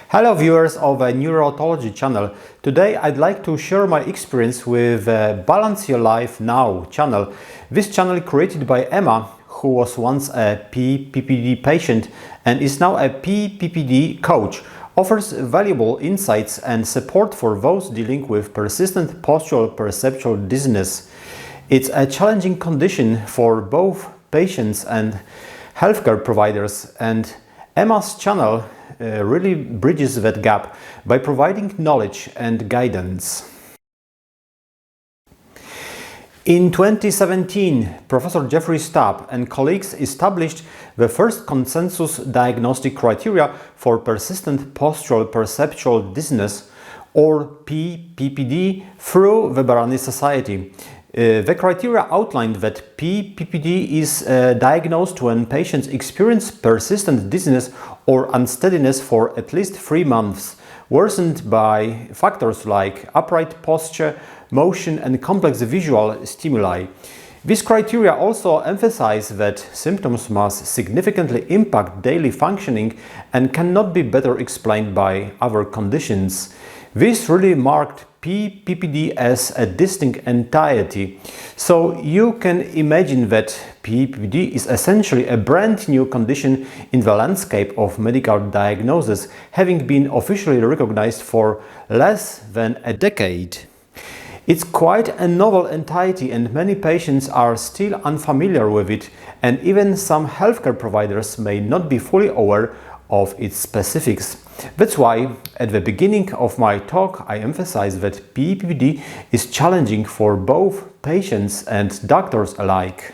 Hello viewers of a Neuro-otology channel. Today I'd like to share my experience with Balance Your Life Now channel. This channel created by Emma, who was once a PPPD patient and is now a PPPD coach, offers valuable insights and support for those dealing with persistent postural perceptual dizziness. It's a challenging condition for both patients and healthcare providers, and Emma's channel really bridges that gap by providing knowledge and guidance. In 2017, Professor Jeffrey Stapp and colleagues established the first consensus diagnostic criteria for persistent postural perceptual dizziness, or PPPD, through the Barany Society. The criteria outlined that PPPD is diagnosed when patients experience persistent dizziness or unsteadiness for at least 3 months, worsened by factors like upright posture, motion, and complex visual stimuli. These criteria also emphasize that symptoms must significantly impact daily functioning and cannot be better explained by other conditions. This really marked PPPD as a distinct entity. So you can imagine that PPPD is essentially a brand new condition in the landscape of medical diagnosis, having been officially recognized for less than a decade. It's quite a novel entity and many patients are still unfamiliar with it, and even some healthcare providers may not be fully aware of its specifics. That's why at the beginning of my talk I emphasize that PPPD is challenging for both patients and doctors alike.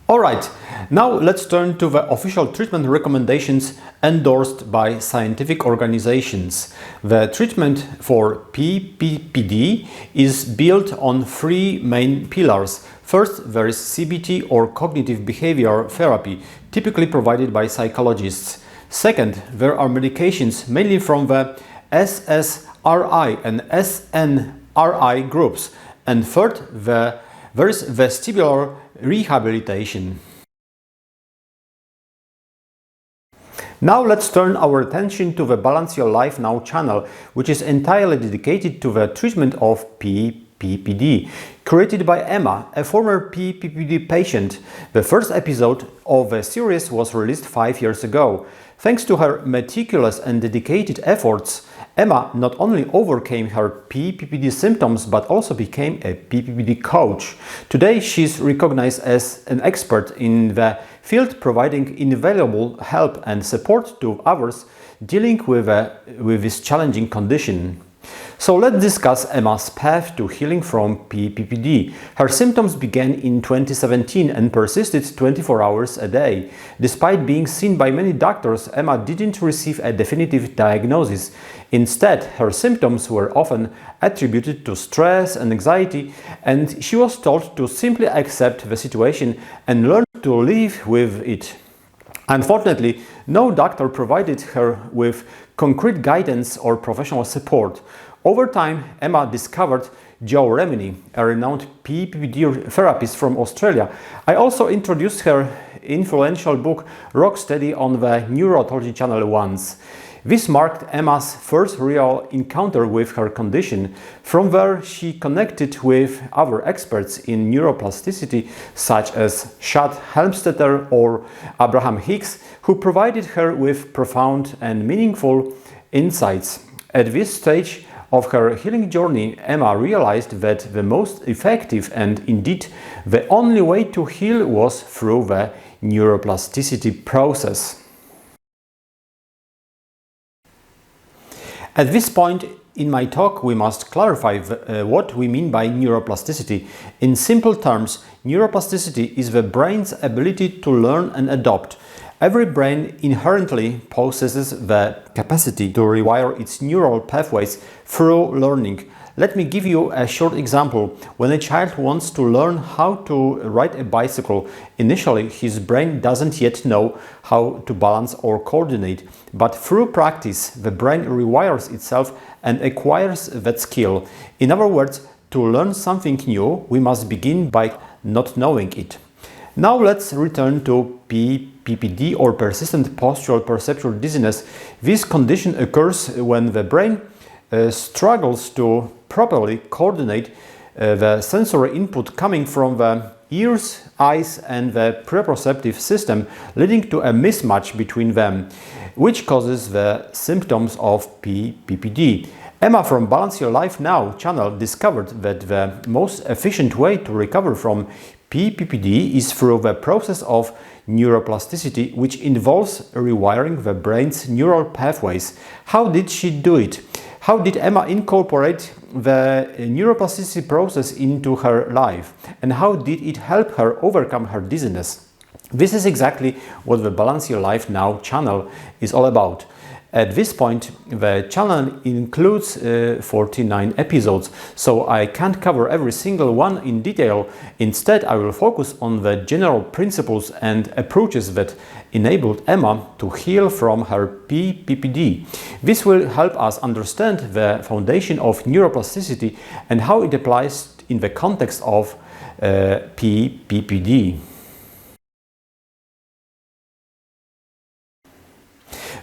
Alright, now let's turn to the official treatment recommendations endorsed by scientific organizations. The treatment for PPPD is built on 3 main pillars. First, there is CBT, or cognitive behavior therapy, typically provided by psychologists. Second, there are medications mainly from the SSRI and SNRI groups. And third, there is vestibular rehabilitation. Now let's turn our attention to the Balance Your Life Now channel, which is entirely dedicated to the treatment of PPPD. Created by Emma, a former PPPD patient, the first episode of the series was released 5 years ago. Thanks to her meticulous and dedicated efforts, Emma not only overcame her PPPD symptoms but also became a PPPD coach. Today she's recognized as an expert in the field, providing invaluable help and support to others dealing with this challenging condition. So let's discuss Emma's path to healing from PPPD. Her symptoms began in 2017 and persisted 24 hours a day. Despite being seen by many doctors, Emma didn't receive a definitive diagnosis. Instead, her symptoms were often attributed to stress and anxiety, and she was told to simply accept the situation and learn to live with it. Unfortunately, no doctor provided her with concrete guidance or professional support. Over time, Emma discovered Joe Remini, a renowned PPPD therapist from Australia. I also introduced her influential book Rocksteady on the Neuro-otology channel once. This marked Emma's first real encounter with her condition. From there, she connected with other experts in neuroplasticity, such as Chad Helmstetter or Abraham Hicks, who provided her with profound and meaningful insights. At this stage of her healing journey, Emma realized that the most effective and indeed the only way to heal was through the neuroplasticity process. At this point in my talk, we must clarify what we mean by neuroplasticity. In simple terms, neuroplasticity is the brain's ability to learn and adopt. Every brain inherently possesses the capacity to rewire its neural pathways through learning. Let me give you a short example. When a child wants to learn how to ride a bicycle, initially his brain doesn't yet know how to balance or coordinate, but through practice the brain rewires itself and acquires that skill. In other words, to learn something new, we must begin by not knowing it. Now let's return to PPPD, or persistent postural perceptual dizziness. This condition occurs when the brain struggles to properly coordinate the sensory input coming from the ears, eyes and the proprioceptive system, leading to a mismatch between them, which causes the symptoms of PPPD. Emma from Balance Your Life Now channel discovered that the most efficient way to recover from PPPD is through the process of neuroplasticity, which involves rewiring the brain's neural pathways. How did she do it? How did Emma incorporate the neuroplasticity process into her life? And how did it help her overcome her dizziness? This is exactly what the Balance Your Life Now channel is all about. At this point, the channel includes 49 episodes, so I can't cover every single one in detail. Instead, I will focus on the general principles and approaches that enabled Emma to heal from her PPPD. This will help us understand the foundation of neuroplasticity and how it applies in the context of PPPD.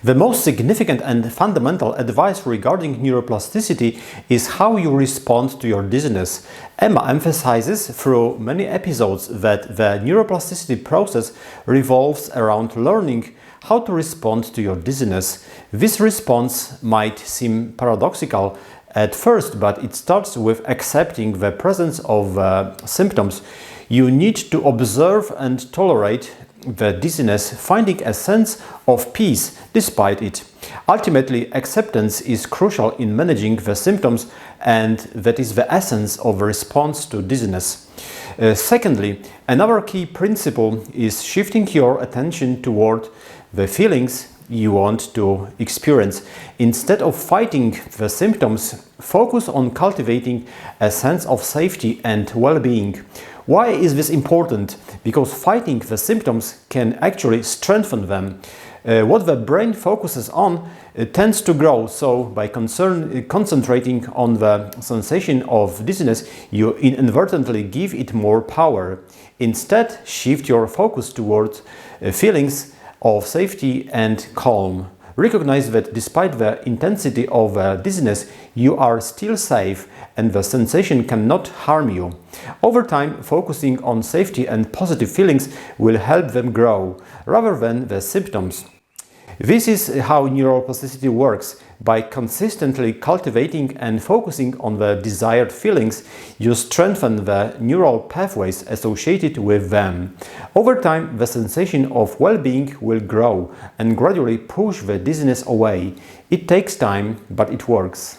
The most significant and fundamental advice regarding neuroplasticity is how you respond to your dizziness. Emma emphasizes through many episodes that the neuroplasticity process revolves around learning how to respond to your dizziness. This response might seem paradoxical at first, but it starts with accepting the presence of symptoms. You need to observe and tolerate the dizziness, finding a sense of peace despite it. Ultimately, acceptance is crucial in managing the symptoms, and that is the essence of a response to dizziness. Secondly, another key principle is shifting your attention toward the feelings you want to experience. Instead of fighting the symptoms, focus on cultivating a sense of safety and well-being. Why is this important? Because fighting the symptoms can actually strengthen them. What the brain focuses on tends to grow, so by concentrating on the sensation of dizziness, you inadvertently give it more power. Instead, shift your focus towards feelings of safety and calm. Recognize that despite the intensity of dizziness, you are still safe and the sensation cannot harm you. Over time, focusing on safety and positive feelings will help them grow, rather than the symptoms. This is how neuroplasticity works. By consistently cultivating and focusing on the desired feelings, you strengthen the neural pathways associated with them. Over time, the sensation of well-being will grow and gradually push the dizziness away. It takes time, but it works.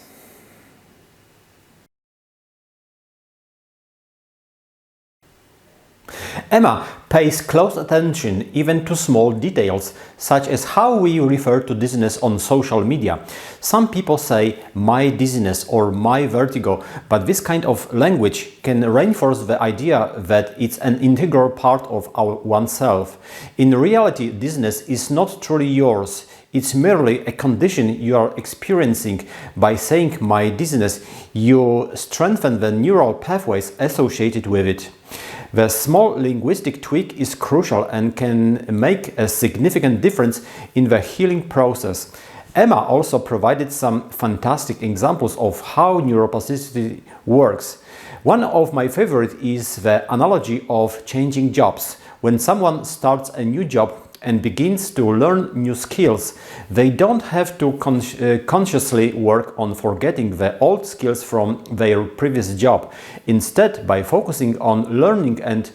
Emma pays close attention even to small details, such as how we refer to dizziness on social media. Some people say "my dizziness" or "my vertigo", but this kind of language can reinforce the idea that it's an integral part of oneself. In reality, dizziness is not truly yours. It's merely a condition you are experiencing. By saying "my dizziness", you strengthen the neural pathways associated with it. The small linguistic tweak is crucial and can make a significant difference in the healing process. Emma also provided some fantastic examples of how neuroplasticity works. One of my favorites is the analogy of changing jobs. When someone starts a new job and begins to learn new skills, they don't have to consciously work on forgetting the old skills from their previous job. Instead, by focusing on learning and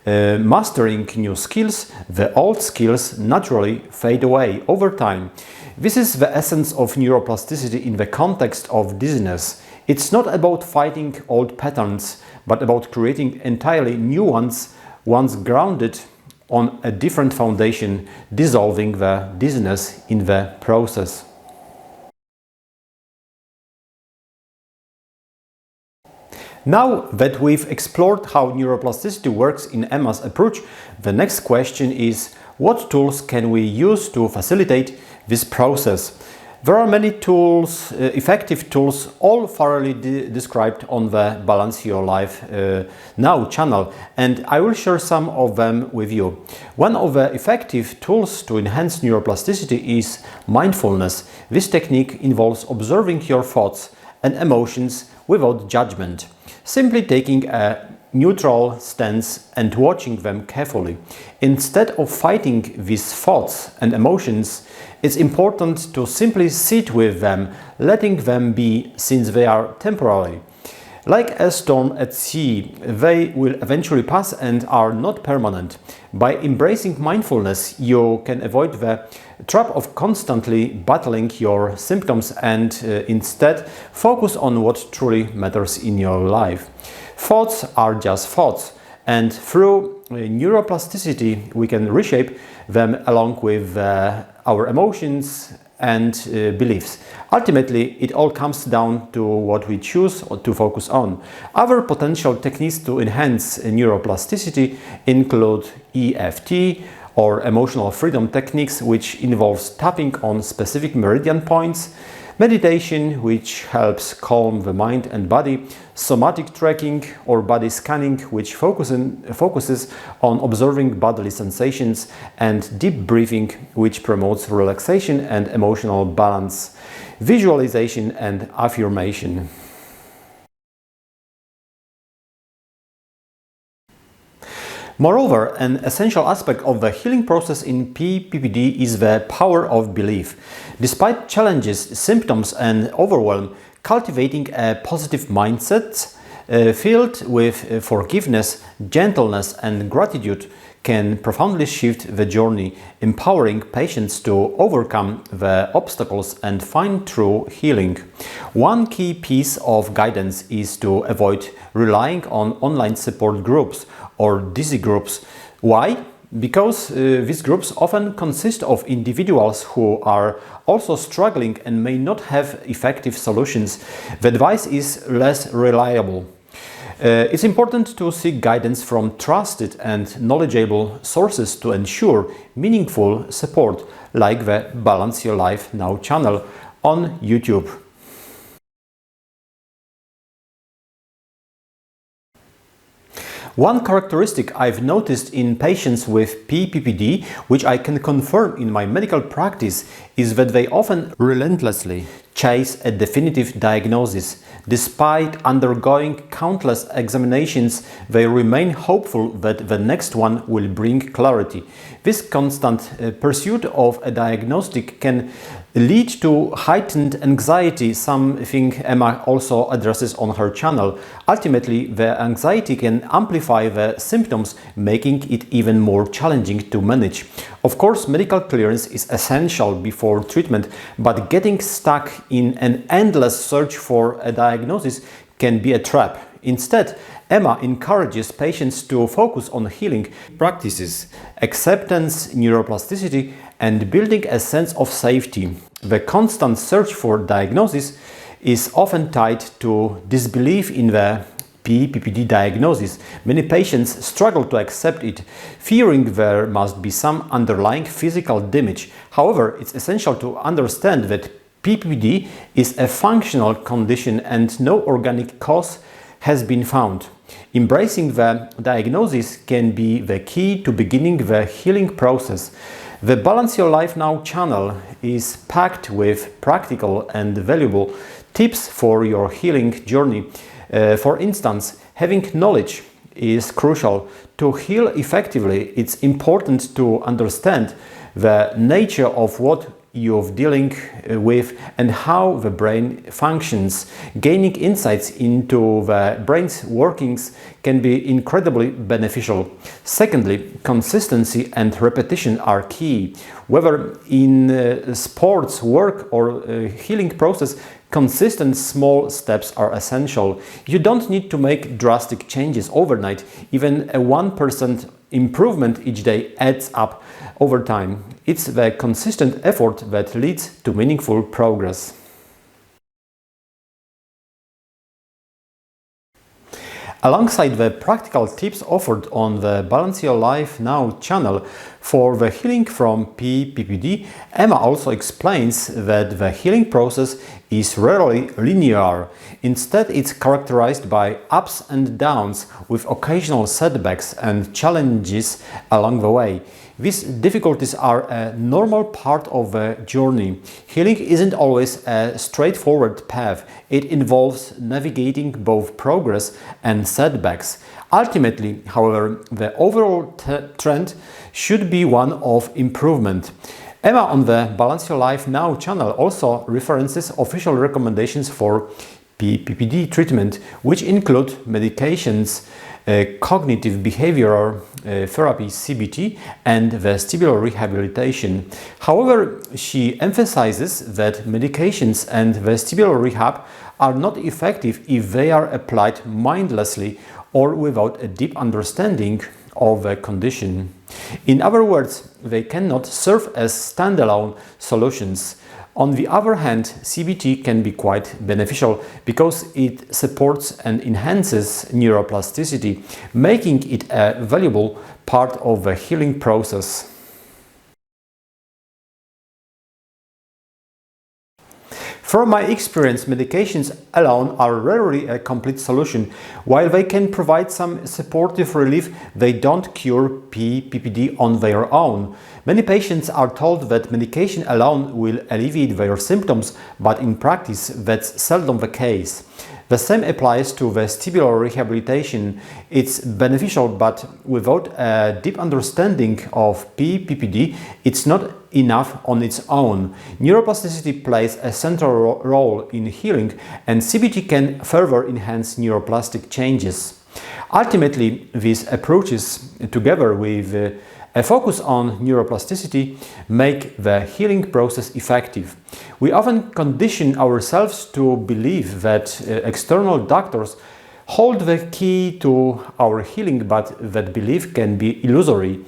mastering new skills, the old skills naturally fade away over time. This is the essence of neuroplasticity in the context of dizziness. It's not about fighting old patterns, but about creating entirely new ones grounded on a different foundation, dissolving the dizziness in the process. Now that we've explored how neuroplasticity works in Emma's approach, the next question is: what tools can we use to facilitate this process? There are many tools, effective tools, all thoroughly described on the Balance Your Life Now channel, and I will share some of them with you. One of the effective tools to enhance neuroplasticity is mindfulness. This technique involves observing your thoughts and emotions without judgment, simply taking a neutral stance and watching them carefully. Instead of fighting these thoughts and emotions, it's important to simply sit with them, letting them be, since they are temporary. Like a storm at sea, they will eventually pass and are not permanent. By embracing mindfulness, you can avoid the trap of constantly battling your symptoms and instead focus on what truly matters in your life. Thoughts are just thoughts, and through neuroplasticity we can reshape them along with our emotions and beliefs. Ultimately, it all comes down to what we choose to focus on. Other potential techniques to enhance neuroplasticity include EFT, or emotional freedom techniques, which involves tapping on specific meridian points, meditation, which helps calm the mind and body, somatic tracking or body scanning, which focuses on observing bodily sensations, and deep breathing, which promotes relaxation and emotional balance, visualization and affirmation. Moreover, an essential aspect of the healing process in PPPD is the power of belief. Despite challenges, symptoms and overwhelm, cultivating a positive mindset filled with forgiveness, gentleness and gratitude can profoundly shift the journey, empowering patients to overcome the obstacles and find true healing. One key piece of guidance is to avoid relying on online support groups or dizzy groups. Why? Because these groups often consist of individuals who are also struggling and may not have effective solutions. The advice is less reliable. It's important to seek guidance from trusted and knowledgeable sources to ensure meaningful support, like the Balance Your Life Now channel on YouTube. One characteristic I've noticed in patients with PPPD, which I can confirm in my medical practice, is that they often relentlessly chase a definitive diagnosis. Despite undergoing countless examinations, they remain hopeful that the next one will bring clarity. This constant pursuit of a diagnostic can lead to heightened anxiety, something Emma also addresses on her channel. Ultimately, the anxiety can amplify the symptoms, making it even more challenging to manage. Of course, medical clearance is essential before treatment, but getting stuck in an endless search for a diagnosis can be a trap. Instead, Emma encourages patients to focus on healing practices, acceptance, neuroplasticity, and building a sense of safety. The constant search for diagnosis is often tied to disbelief in the PPPD diagnosis. Many patients struggle to accept it, fearing there must be some underlying physical damage. However, it's essential to understand that PPPD is a functional condition and no organic cause has been found. Embracing the diagnosis can be the key to beginning the healing process. The Balance Your Life Now channel is packed with practical and valuable tips for your healing journey. For instance, having knowledge is crucial. To heal effectively, it's important to understand the nature of what you're dealing with and how the brain functions. Gaining insights into the brain's workings can be incredibly beneficial. Secondly, consistency and repetition are key. Whether in sports, work or healing process, consistent small steps are essential. You don't need to make drastic changes overnight. Even a 1% improvement each day adds up over time. It's the consistent effort that leads to meaningful progress. Alongside the practical tips offered on the Balance Your Life Now channel for the healing from PPPD, Emma also explains that the healing process is rarely linear. Instead, it's characterized by ups and downs with occasional setbacks and challenges along the way. These difficulties are a normal part of the journey. Healing isn't always a straightforward path. It involves navigating both progress and setbacks. Ultimately, however, the overall trend should be one of improvement. Emma on the Balance Your Life Now channel also references official recommendations for PPPD treatment, which include medications, cognitive behavioral therapy (CBT) and vestibular rehabilitation. However, she emphasizes that medications and vestibular rehab are not effective if they are applied mindlessly or without a deep understanding of the condition. In other words, they cannot serve as standalone solutions. On the other hand, CBT can be quite beneficial because it supports and enhances neuroplasticity, making it a valuable part of the healing process. From my experience, medications alone are rarely a complete solution. While they can provide some supportive relief, they don't cure PPPD on their own. Many patients are told that medication alone will alleviate their symptoms, but in practice that's seldom the case. The same applies to vestibular rehabilitation. It's beneficial, but without a deep understanding of PPPD, it's not enough on its own. Neuroplasticity plays a central role in healing, and CBT can further enhance neuroplastic changes. Ultimately, these approaches, together with a focus on neuroplasticity, make the healing process effective. We often condition ourselves to believe that external doctors hold the key to our healing, but that belief can be illusory.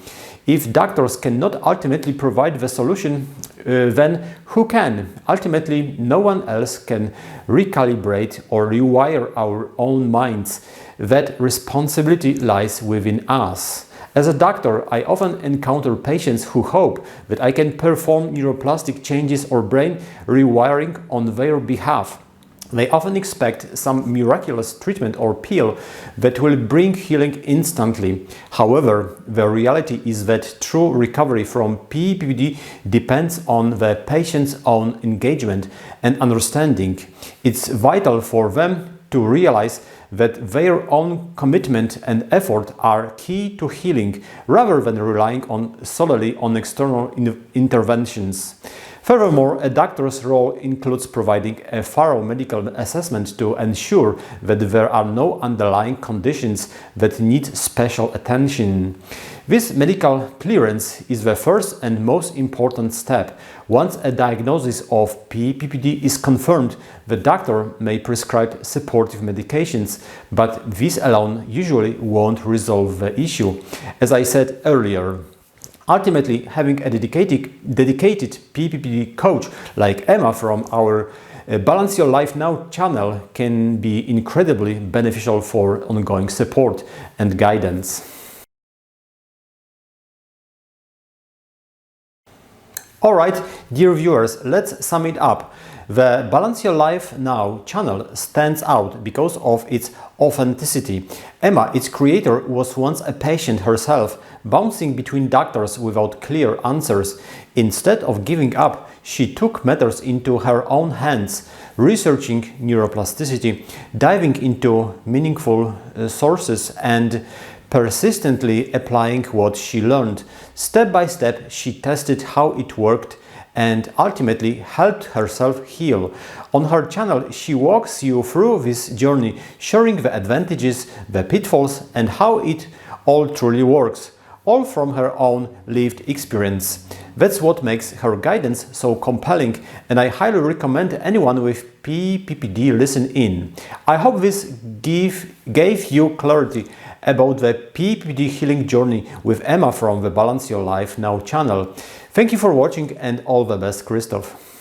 If doctors cannot ultimately provide the solution, then who can? Ultimately, no one else can recalibrate or rewire our own minds. That responsibility lies within us. As a doctor, I often encounter patients who hope that I can perform neuroplastic changes or brain rewiring on their behalf. They often expect some miraculous treatment or pill that will bring healing instantly. However, the reality is that true recovery from PPPD depends on the patient's own engagement and understanding. It's vital for them to realize that their own commitment and effort are key to healing, rather than relying solely on external interventions. Furthermore, a doctor's role includes providing a thorough medical assessment to ensure that there are no underlying conditions that need special attention. This medical clearance is the first and most important step. Once a diagnosis of PPPD is confirmed, the doctor may prescribe supportive medications, but these alone usually won't resolve the issue. As I said earlier, ultimately, having a dedicated PPPD coach like Emma from our Balance Your Life Now channel can be incredibly beneficial for ongoing support and guidance. Alright, dear viewers, let's sum it up. The Balance Your Life Now channel stands out because of its authenticity. Emma, its creator, was once a patient herself, bouncing between doctors without clear answers. Instead of giving up, she took matters into her own hands, researching neuroplasticity, diving into meaningful sources, and persistently applying what she learned. Step by step, she tested how it worked and ultimately helped herself heal. On her channel, she walks you through this journey, sharing the advantages, the pitfalls, and how it all truly works, all from her own lived experience. That's what makes her guidance so compelling, and I highly recommend anyone with PPPD listen in. I hope this gave you clarity about the PPPD healing journey with Emma from the Balance Your Life Now channel. Thank you for watching and all the best, Christoph.